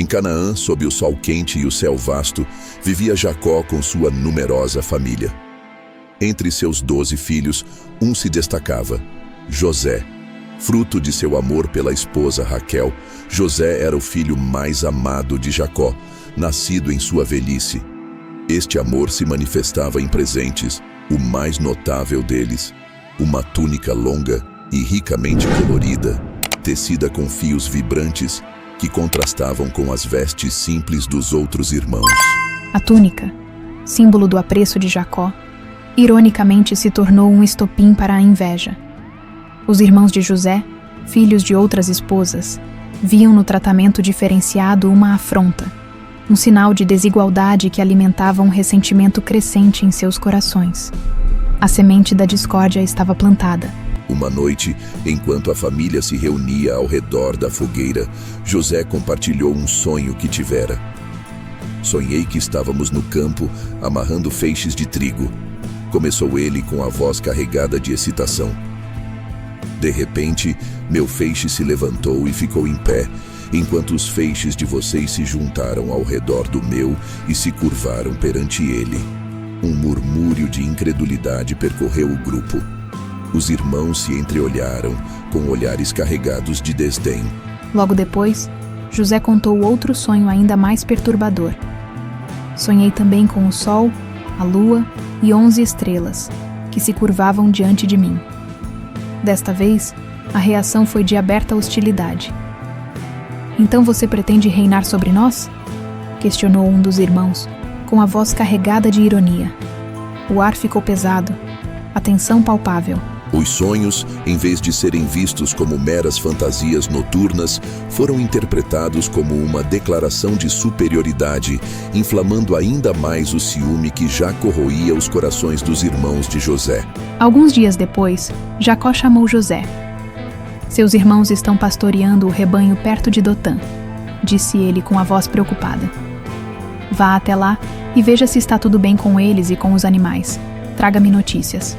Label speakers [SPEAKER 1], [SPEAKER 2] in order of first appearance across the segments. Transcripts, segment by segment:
[SPEAKER 1] Canaã, sob o sol quente e o céu vasto, vivia Jacó com sua numerosa família. Entre seus 12 filhos, um se destacava: José. Fruto de seu amor pela esposa Raquel, José era o filho mais amado de Jacó, nascido em sua velhice. Este amor se manifestava em presentes, o mais notável deles: uma túnica longa e ricamente colorida, tecida com fios vibrantes, que contrastavam com as vestes simples dos outros irmãos.
[SPEAKER 2] A túnica, símbolo do apreço de Jacó, ironicamente se tornou um estopim para a inveja. Os irmãos de José, filhos de outras esposas, viam no tratamento diferenciado uma afronta, um sinal de desigualdade que alimentava um ressentimento crescente em seus corações. A semente da discórdia estava plantada.
[SPEAKER 1] Uma noite, enquanto a família se reunia ao redor da fogueira, José compartilhou um sonho que tivera. Sonhei que estávamos no campo, amarrando feixes de trigo. Começou ele com a voz carregada de excitação. De repente, meu feixe se levantou e ficou em pé, enquanto os feixes de vocês se juntaram ao redor do meu e se curvaram perante ele. Um murmúrio de incredulidade percorreu o grupo. Os irmãos se entreolharam, com olhares carregados de desdém.
[SPEAKER 2] Logo depois, José contou outro sonho ainda mais perturbador. Sonhei também com o sol, a lua e 11 estrelas, que se curvavam diante de mim. Desta vez, a reação foi de aberta hostilidade. Então você pretende reinar sobre nós? Questionou um dos irmãos, com a voz carregada de ironia. O ar ficou pesado, a tensão palpável.
[SPEAKER 1] Os sonhos, em vez de serem vistos como meras fantasias noturnas, foram interpretados como uma declaração de superioridade, inflamando ainda mais o ciúme que já corroía os corações dos irmãos de José.
[SPEAKER 2] Alguns dias depois, Jacó chamou José. Seus irmãos estão pastoreando o rebanho perto de Dotã, disse ele com a voz preocupada. Vá até lá e veja se está tudo bem com eles e com os animais. Traga-me notícias.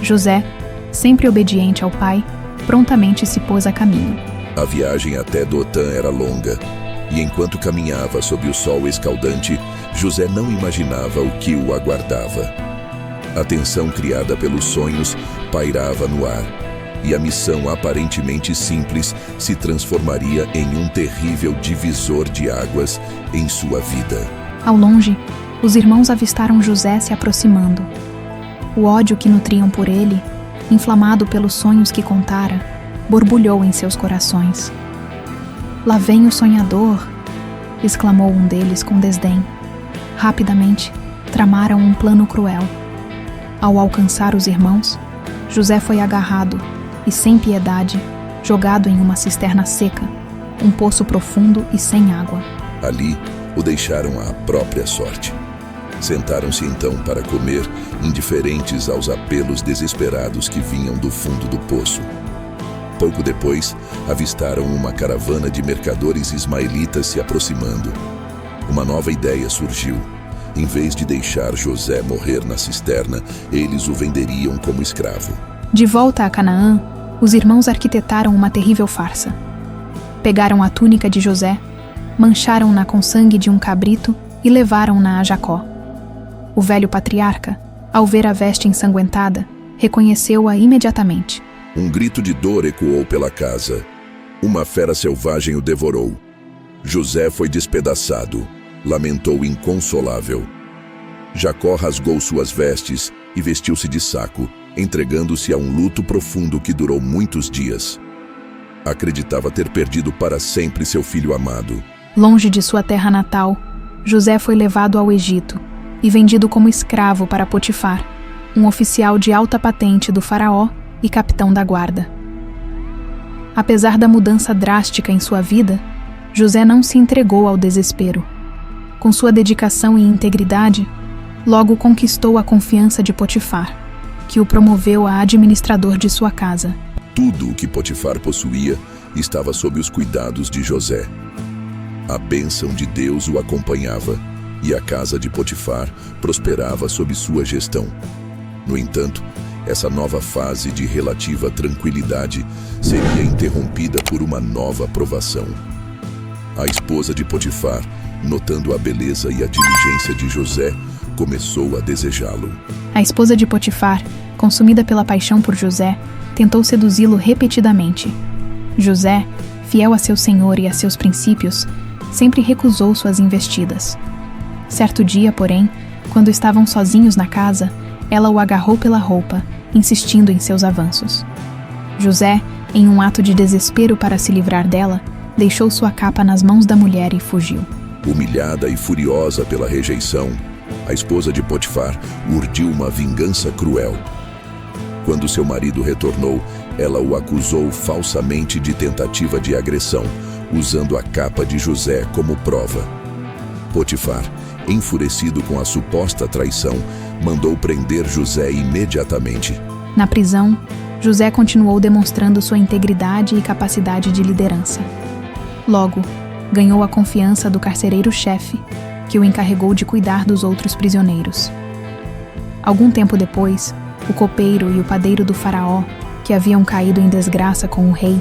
[SPEAKER 2] José, sempre obediente ao pai, prontamente se pôs a caminho.
[SPEAKER 1] A viagem até Dotã era longa, e enquanto caminhava sob o sol escaldante, José não imaginava o que o aguardava. A tensão criada pelos sonhos pairava no ar, e a missão aparentemente simples se transformaria em um terrível divisor de águas em sua vida.
[SPEAKER 2] Ao longe, os irmãos avistaram José se aproximando. O ódio que nutriam por ele, inflamado pelos sonhos que contara, borbulhou em seus corações. Lá vem o sonhador! Exclamou um deles com desdém. Rapidamente, tramaram um plano cruel. Ao alcançar os irmãos, José foi agarrado e, sem piedade, jogado em uma cisterna seca, um poço profundo e sem água.
[SPEAKER 1] Ali, o deixaram à própria sorte. Sentaram-se então para comer, indiferentes aos apelos desesperados que vinham do fundo do poço. Pouco depois, avistaram uma caravana de mercadores ismaelitas se aproximando. Uma nova ideia surgiu. Em vez de deixar José morrer na cisterna, eles o venderiam como escravo.
[SPEAKER 2] De volta a Canaã, os irmãos arquitetaram uma terrível farsa. Pegaram a túnica de José, mancharam-na com sangue de um cabrito e levaram-na a Jacó. O velho patriarca, ao ver a veste ensanguentada, reconheceu-a imediatamente.
[SPEAKER 1] Um grito de dor ecoou pela casa. Uma fera selvagem o devorou. José foi despedaçado, lamentou inconsolável. Jacó rasgou suas vestes e vestiu-se de saco, entregando-se a um luto profundo que durou muitos dias. Acreditava ter perdido para sempre seu filho amado.
[SPEAKER 2] Longe de sua terra natal, José foi levado ao Egito e vendido como escravo para Potifar, um oficial de alta patente do faraó e capitão da guarda. Apesar da mudança drástica em sua vida, José não se entregou ao desespero. Com sua dedicação e integridade, logo conquistou a confiança de Potifar, que o promoveu a administrador de sua casa.
[SPEAKER 1] Tudo o que Potifar possuía estava sob os cuidados de José. A bênção de Deus o acompanhava, e a casa de Potifar prosperava sob sua gestão. No entanto, essa nova fase de relativa tranquilidade seria interrompida por uma nova provação. A esposa de Potifar, notando a beleza e a diligência de José, começou a desejá-lo.
[SPEAKER 2] A esposa de Potifar, consumida pela paixão por José, tentou seduzi-lo repetidamente. José, fiel a seu senhor e a seus princípios, sempre recusou suas investidas. Certo dia, porém, quando estavam sozinhos na casa, ela o agarrou pela roupa, insistindo em seus avanços. José, em um ato de desespero para se livrar dela, deixou sua capa nas mãos da mulher e fugiu.
[SPEAKER 1] Humilhada e furiosa pela rejeição, a esposa de Potifar urdiu uma vingança cruel. Quando seu marido retornou, ela o acusou falsamente de tentativa de agressão, usando a capa de José como prova. Potifar, enfurecido com a suposta traição, mandou prender José imediatamente.
[SPEAKER 2] Na prisão, José continuou demonstrando sua integridade e capacidade de liderança. Logo, ganhou a confiança do carcereiro-chefe, que o encarregou de cuidar dos outros prisioneiros. Algum tempo depois, o copeiro e o padeiro do faraó, que haviam caído em desgraça com o rei,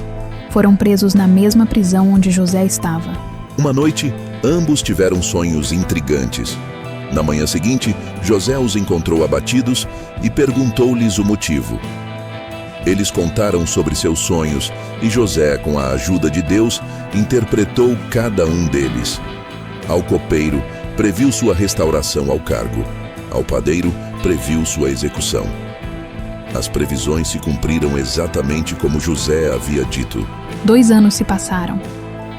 [SPEAKER 2] foram presos na mesma prisão onde José estava.
[SPEAKER 1] Uma noite, ambos tiveram sonhos intrigantes. Na manhã seguinte, José os encontrou abatidos e perguntou-lhes o motivo. Eles contaram sobre seus sonhos e José, com a ajuda de Deus, interpretou cada um deles. Ao copeiro, previu sua restauração ao cargo. Ao padeiro, previu sua execução. As previsões se cumpriram exatamente como José havia dito.
[SPEAKER 2] 2 anos se passaram,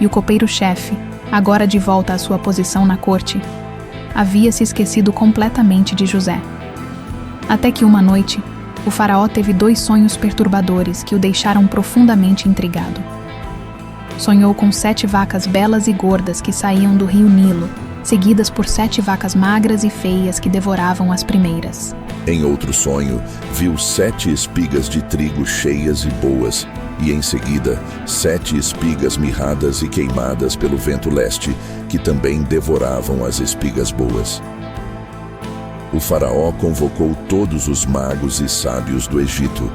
[SPEAKER 2] e o copeiro-chefe, agora de volta à sua posição na corte, havia se esquecido completamente de José. Até que uma noite, o faraó teve 2 sonhos perturbadores que o deixaram profundamente intrigado. Sonhou com 7 vacas belas e gordas que saíam do rio Nilo, seguidas por 7 vacas magras e feias que devoravam as primeiras.
[SPEAKER 1] Em outro sonho, viu 7 espigas de trigo cheias e boas, e em seguida 7 espigas mirradas e queimadas pelo vento leste, que também devoravam as espigas boas. O faraó convocou todos os magos e sábios do Egito,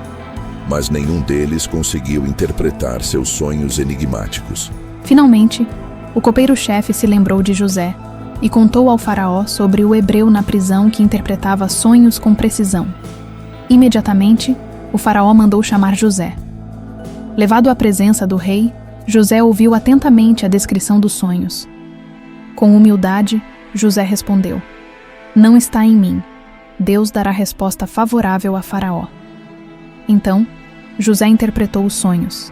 [SPEAKER 1] mas nenhum deles conseguiu interpretar seus sonhos enigmáticos.
[SPEAKER 2] Finalmente, o copeiro-chefe se lembrou de José e contou ao faraó sobre o hebreu na prisão que interpretava sonhos com precisão. Imediatamente, o faraó mandou chamar José. Levado à presença do rei, José ouviu atentamente a descrição dos sonhos. Com humildade, José respondeu: "Não está em mim. Deus dará resposta favorável a Faraó." Então, José interpretou os sonhos.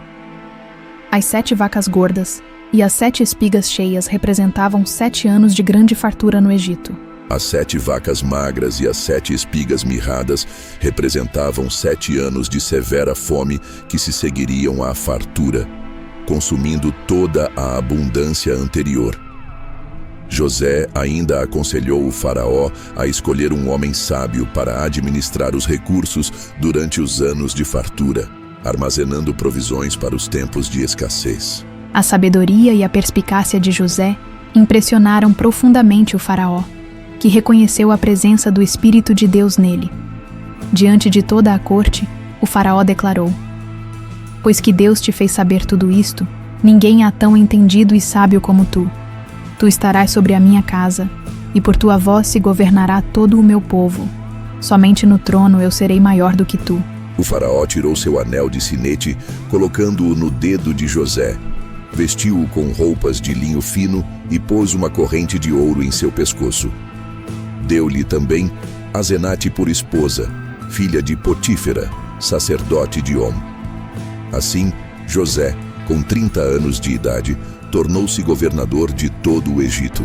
[SPEAKER 2] As 7 vacas gordas e as 7 espigas cheias representavam 7 anos de grande fartura no Egito.
[SPEAKER 1] As 7 vacas magras e as 7 espigas mirradas representavam 7 anos de severa fome que se seguiriam à fartura, consumindo toda a abundância anterior. José ainda aconselhou o faraó a escolher um homem sábio para administrar os recursos durante os anos de fartura, armazenando provisões para os tempos de escassez.
[SPEAKER 2] A sabedoria e a perspicácia de José impressionaram profundamente o faraó, que reconheceu a presença do Espírito de Deus nele. Diante de toda a corte, o faraó declarou: "Pois que Deus te fez saber tudo isto, ninguém há tão entendido e sábio como tu. Tu estarás sobre a minha casa, e por tua voz se governará todo o meu povo. Somente no trono eu serei maior do que tu."
[SPEAKER 1] O faraó tirou seu anel de sinete, colocando-o no dedo de José. Vestiu-o com roupas de linho fino e pôs uma corrente de ouro em seu pescoço. Deu-lhe também Asenate por esposa, filha de Potífera, sacerdote de On. Assim, José, com 30 anos de idade, tornou-se governador de todo o Egito,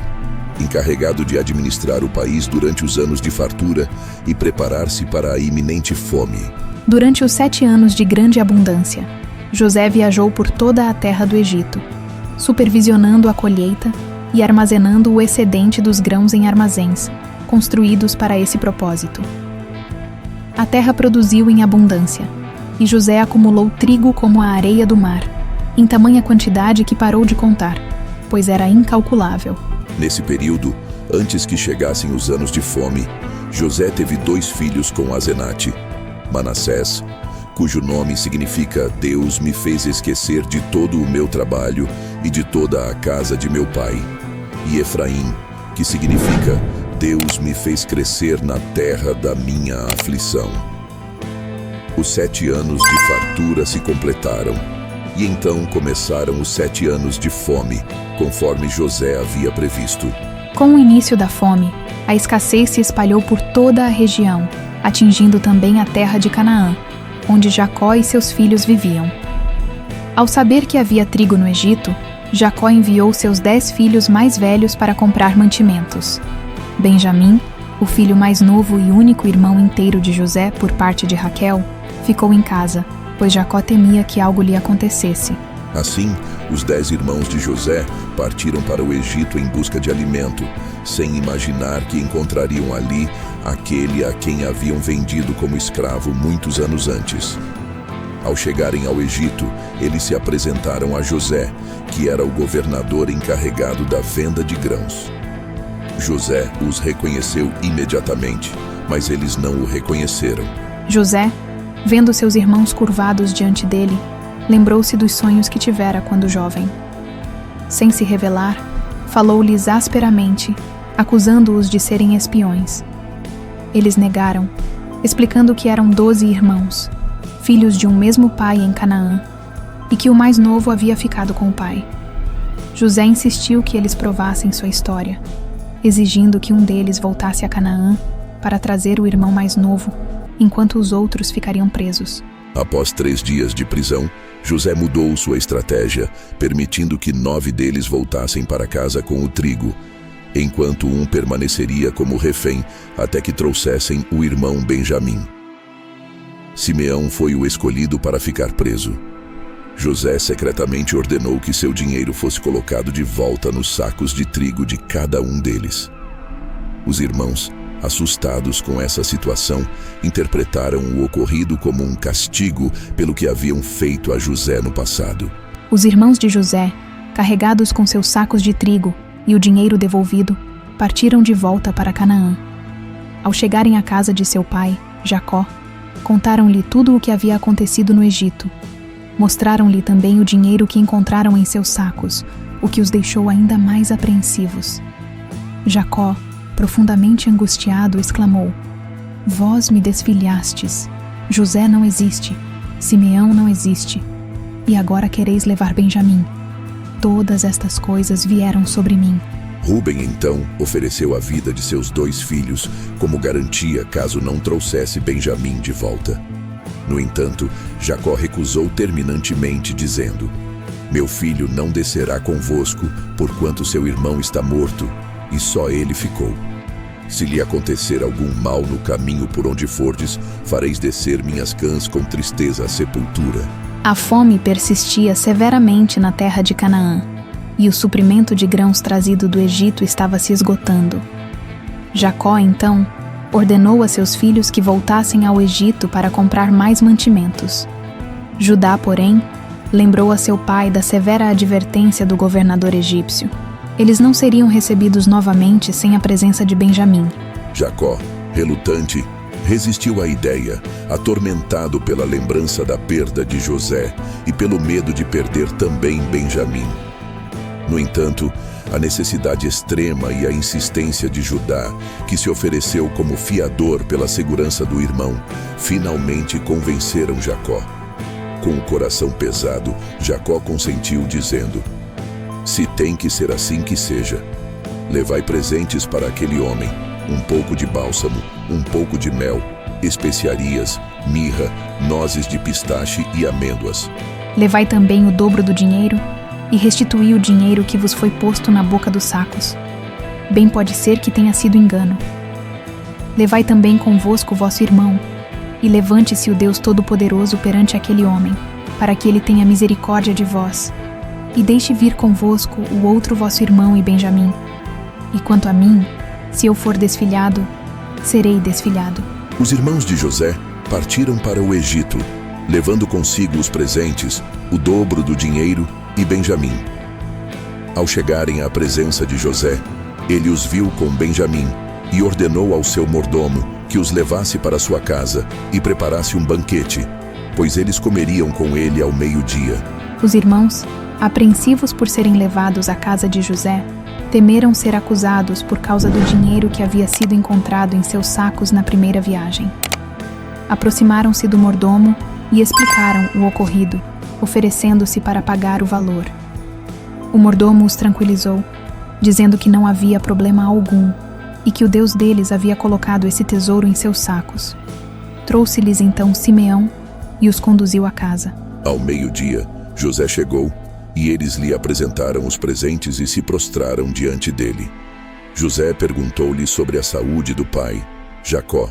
[SPEAKER 1] encarregado de administrar o país durante os anos de fartura e preparar-se para a iminente fome.
[SPEAKER 2] Durante os 7 anos de grande abundância, José viajou por toda a terra do Egito, supervisionando a colheita e armazenando o excedente dos grãos em armazéns, construídos para esse propósito. A terra produziu em abundância, e José acumulou trigo como a areia do mar, em tamanha quantidade que parou de contar, pois era incalculável.
[SPEAKER 1] Nesse período, antes que chegassem os anos de fome, José teve 2 filhos com Asenate: Manassés, cujo nome significa "Deus me fez esquecer de todo o meu trabalho", e de toda a casa de meu pai. E Efraim, que significa Deus me fez crescer na terra da minha aflição. Os 7 anos de fartura se completaram, e então começaram os 7 anos de fome, conforme José havia previsto.
[SPEAKER 2] Com o início da fome, a escassez se espalhou por toda a região, atingindo também a terra de Canaã, onde Jacó e seus filhos viviam. Ao saber que havia trigo no Egito, Jacó enviou seus 10 filhos mais velhos para comprar mantimentos. Benjamim, o filho mais novo e único irmão inteiro de José por parte de Raquel, ficou em casa, pois Jacó temia que algo lhe acontecesse.
[SPEAKER 1] Assim, os 10 irmãos de José partiram para o Egito em busca de alimento, sem imaginar que encontrariam ali aquele a quem haviam vendido como escravo muitos anos antes. Ao chegarem ao Egito, eles se apresentaram a José, que era o governador encarregado da venda de grãos. José os reconheceu imediatamente, mas eles não o reconheceram.
[SPEAKER 2] José, vendo seus irmãos curvados diante dele, lembrou-se dos sonhos que tivera quando jovem. Sem se revelar, falou-lhes asperamente, acusando-os de serem espiões. Eles negaram, explicando que eram 12 irmãos, filhos de um mesmo pai em Canaã, e que o mais novo havia ficado com o pai. José insistiu que eles provassem sua história, exigindo que um deles voltasse a Canaã para trazer o irmão mais novo, enquanto os outros ficariam presos.
[SPEAKER 1] Após 3 dias de prisão, José mudou sua estratégia, permitindo que 9 deles voltassem para casa com o trigo, enquanto um permaneceria como refém até que trouxessem o irmão Benjamim. Simeão foi o escolhido para ficar preso. José secretamente ordenou que seu dinheiro fosse colocado de volta nos sacos de trigo de cada um deles. Os irmãos, assustados com essa situação, interpretaram o ocorrido como um castigo pelo que haviam feito a José no passado.
[SPEAKER 2] Os irmãos de José, carregados com seus sacos de trigo e o dinheiro devolvido, partiram de volta para Canaã. Ao chegarem à casa de seu pai, Jacó, contaram-lhe tudo o que havia acontecido no Egito. Mostraram-lhe também o dinheiro que encontraram em seus sacos, o que os deixou ainda mais apreensivos. Jacó, profundamente angustiado, exclamou: Vós me desfilhastes. José não existe, Simeão não existe, e agora quereis levar Benjamim. Todas estas coisas vieram sobre mim.
[SPEAKER 1] Rúben, então, ofereceu a vida de seus 2 filhos como garantia caso não trouxesse Benjamim de volta. No entanto, Jacó recusou terminantemente, dizendo: Meu filho não descerá convosco, porquanto seu irmão está morto, e só ele ficou. Se lhe acontecer algum mal no caminho por onde fordes, fareis descer minhas cãs com tristeza à sepultura.
[SPEAKER 2] A fome persistia severamente na terra de Canaã, e o suprimento de grãos trazido do Egito estava se esgotando. Jacó, então, ordenou a seus filhos que voltassem ao Egito para comprar mais mantimentos. Judá, porém, lembrou a seu pai da severa advertência do governador egípcio. Eles não seriam recebidos novamente sem a presença de Benjamim.
[SPEAKER 1] Jacó, relutante, resistiu à ideia, atormentado pela lembrança da perda de José e pelo medo de perder também Benjamim. No entanto, a necessidade extrema e a insistência de Judá, que se ofereceu como fiador pela segurança do irmão, finalmente convenceram Jacó. Com o coração pesado, Jacó consentiu, dizendo: Se tem que ser assim, que seja. Levai presentes para aquele homem, um pouco de bálsamo, um pouco de mel, especiarias, mirra, nozes de pistache e amêndoas.
[SPEAKER 2] Levai também o dobro do dinheiro, e restituí o dinheiro que vos foi posto na boca dos sacos. Bem pode ser que tenha sido engano. Levai também convosco vosso irmão, e levante-se o Deus Todo-Poderoso perante aquele homem, para que ele tenha misericórdia de vós, e deixe vir convosco o outro vosso irmão e Benjamim. E quanto a mim, se eu for desfilhado, serei desfilhado.
[SPEAKER 1] Os irmãos de José partiram para o Egito, levando consigo os presentes, o dobro do dinheiro e Benjamim. Ao chegarem à presença de José, ele os viu com Benjamim e ordenou ao seu mordomo que os levasse para sua casa e preparasse um banquete, pois eles comeriam com ele ao meio-dia.
[SPEAKER 2] Os irmãos, Apreensivos por serem levados à casa de José, temeram ser acusados por causa do dinheiro que havia sido encontrado em seus sacos na primeira viagem. Aproximaram-se do mordomo e explicaram o ocorrido, oferecendo-se para pagar o valor. O mordomo os tranquilizou, dizendo que não havia problema algum e que o Deus deles havia colocado esse tesouro em seus sacos. Trouxe-lhes então Simeão e os conduziu à casa.
[SPEAKER 1] Ao meio-dia, José chegou e eles lhe apresentaram os presentes e se prostraram diante dele. José perguntou-lhe sobre a saúde do pai, Jacó,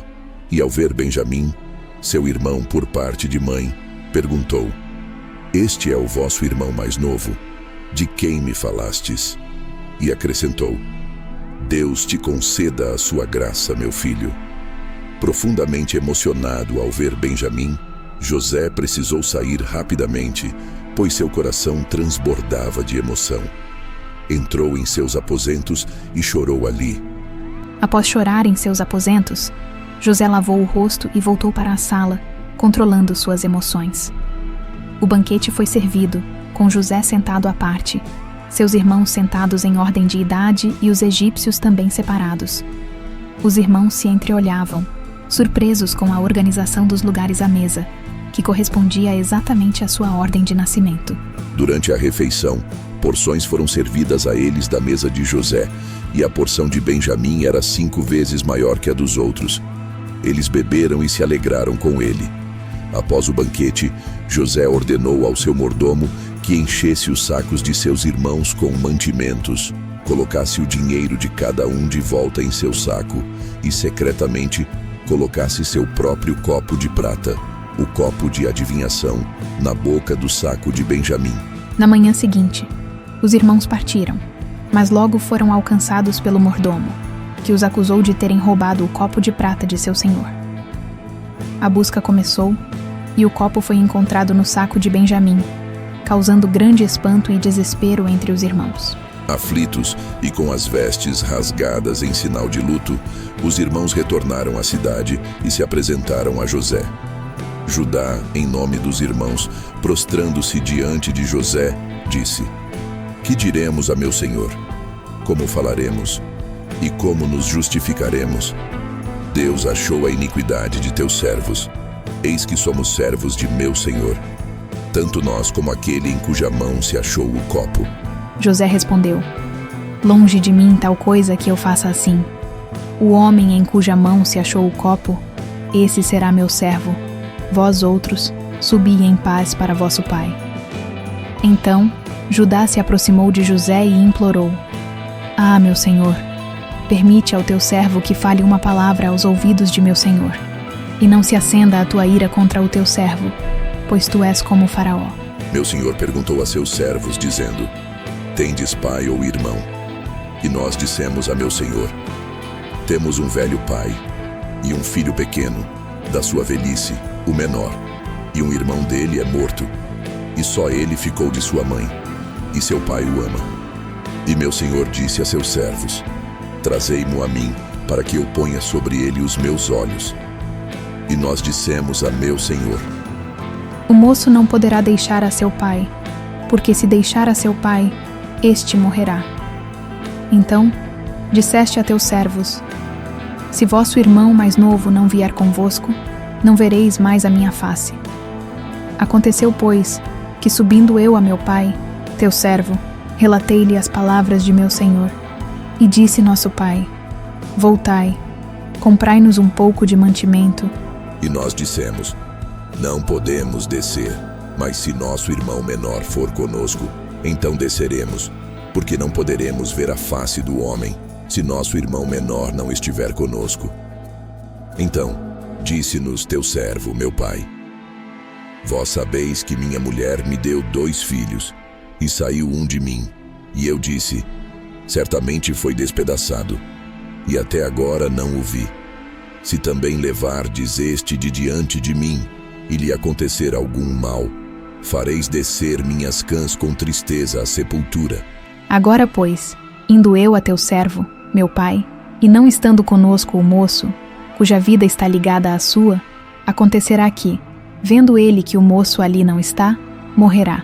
[SPEAKER 1] e ao ver Benjamim, seu irmão por parte de mãe, perguntou: Este é o vosso irmão mais novo? De quem me falastes? E acrescentou: Deus te conceda a sua graça, meu filho. Profundamente emocionado ao ver Benjamim, José precisou sair rapidamente, pois seu coração transbordava de emoção. Entrou em seus aposentos e chorou ali.
[SPEAKER 2] Após chorar em seus aposentos, José lavou o rosto e voltou para a sala, controlando suas emoções. O banquete foi servido, com José sentado à parte, seus irmãos sentados em ordem de idade e os egípcios também separados. Os irmãos se entreolhavam, surpresos com a organização dos lugares à mesa, que correspondia exatamente à sua ordem de nascimento.
[SPEAKER 1] Durante a refeição, porções foram servidas a eles da mesa de José, e a porção de Benjamim era 5 vezes maior que a dos outros. Eles beberam e se alegraram com ele. Após o banquete, José ordenou ao seu mordomo que enchesse os sacos de seus irmãos com mantimentos, colocasse o dinheiro de cada um de volta em seu saco e, secretamente, colocasse seu próprio copo de prata, o copo de adivinhação, na boca do saco de Benjamim.
[SPEAKER 2] Na manhã seguinte, os irmãos partiram, mas logo foram alcançados pelo mordomo, que os acusou de terem roubado o copo de prata de seu senhor. A busca começou e o copo foi encontrado no saco de Benjamim, causando grande espanto e desespero entre os irmãos.
[SPEAKER 1] Aflitos e com as vestes rasgadas em sinal de luto, os irmãos retornaram à cidade e se apresentaram a José. Judá, em nome dos irmãos, prostrando-se diante de José, disse: Que diremos a meu senhor? Como falaremos? E como nos justificaremos? Deus achou a iniquidade de teus servos. Eis que somos servos de meu senhor, tanto nós como aquele em cuja mão se achou o copo.
[SPEAKER 2] José respondeu: Longe de mim tal coisa que eu faça assim. O homem em cuja mão se achou o copo, esse será meu servo. Vós outros, subi em paz para vosso pai. Então, Judá se aproximou de José e implorou: Ah, meu senhor, permite ao teu servo que fale uma palavra aos ouvidos de meu senhor, e não se acenda a tua ira contra o teu servo, pois tu és como o faraó.
[SPEAKER 1] Meu senhor perguntou a seus servos, dizendo: Tendes pai ou irmão? E nós dissemos a meu senhor: Temos um velho pai e um filho pequeno, da sua velhice, o menor, e um irmão dele é morto, e só ele ficou de sua mãe, e seu pai o ama. E meu senhor disse a seus servos: Trazei-mo a mim, para que eu ponha sobre ele os meus olhos. E nós dissemos a meu senhor:
[SPEAKER 2] O moço não poderá deixar a seu pai, porque se deixar a seu pai, este morrerá. Então, disseste a teus servos: Se vosso irmão mais novo não vier convosco, não vereis mais a minha face. Aconteceu, pois, que subindo eu a meu pai, teu servo, relatei-lhe as palavras de meu senhor, e disse nosso pai: Voltai, comprai-nos um pouco de mantimento.
[SPEAKER 1] E nós dissemos: Não podemos descer, mas se nosso irmão menor for conosco, então desceremos, porque não poderemos ver a face do homem, se nosso irmão menor não estiver conosco. Então, disse-nos teu servo, meu pai: Vós sabeis que minha mulher me deu 2 filhos, e saiu um de mim, e eu disse: Certamente foi despedaçado, e até agora não o vi. Se também levardes este de diante de mim, e lhe acontecer algum mal, fareis descer minhas cãs com tristeza à sepultura.
[SPEAKER 2] Agora, pois, indo eu a teu servo, meu pai, e não estando conosco o moço, cuja vida está ligada à sua, acontecerá que, vendo ele que o moço ali não está, morrerá.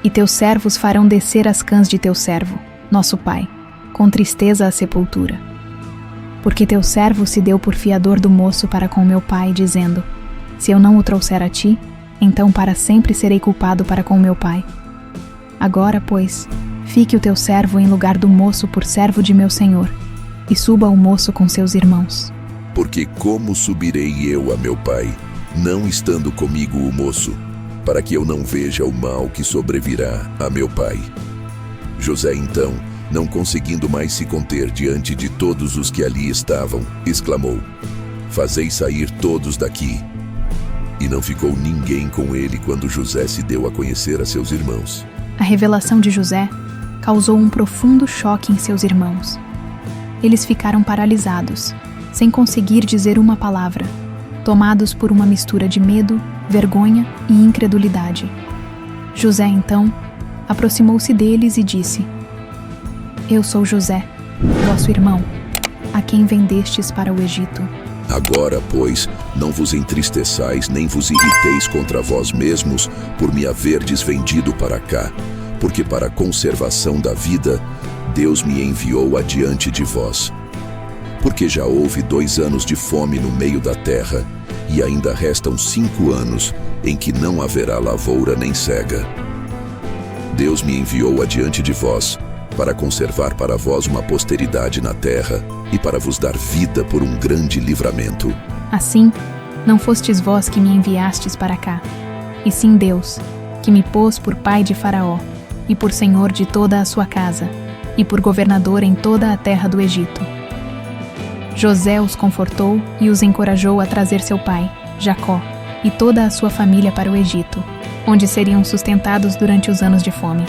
[SPEAKER 2] E teus servos farão descer as cãs de teu servo, nosso pai, com tristeza à sepultura. Porque teu servo se deu por fiador do moço para com meu pai, dizendo: se eu não o trouxer a ti, então para sempre serei culpado para com meu pai. Agora, pois, fique o teu servo em lugar do moço por servo de meu senhor, e suba o moço com seus irmãos.
[SPEAKER 1] Porque como subirei eu a meu pai, não estando comigo o moço, para que eu não veja o mal que sobrevirá a meu pai? José então, não conseguindo mais se conter diante de todos os que ali estavam, exclamou: fazei sair todos daqui. E não ficou ninguém com ele quando José se deu a conhecer a seus irmãos.
[SPEAKER 2] A revelação de José causou um profundo choque em seus irmãos. Eles ficaram paralisados, sem conseguir dizer uma palavra, tomados por uma mistura de medo, vergonha e incredulidade. José, então, aproximou-se deles e disse: eu sou José, vosso irmão, a quem vendestes para o Egito.
[SPEAKER 1] Agora, pois, não vos entristeçais nem vos irriteis contra vós mesmos por me haverdes vendido para cá, porque para a conservação da vida Deus me enviou adiante de vós. Porque já houve 2 anos de fome no meio da terra, e ainda restam 5 anos em que não haverá lavoura nem cega. Deus me enviou adiante de vós, para conservar para vós uma posteridade na terra e para vos dar vida por um grande livramento.
[SPEAKER 2] Assim, não fostes vós que me enviastes para cá, e sim Deus, que me pôs por pai de Faraó, e por senhor de toda a sua casa, e por governador em toda a terra do Egito. José os confortou e os encorajou a trazer seu pai, Jacó, e toda a sua família para o Egito, onde seriam sustentados durante os anos de fome.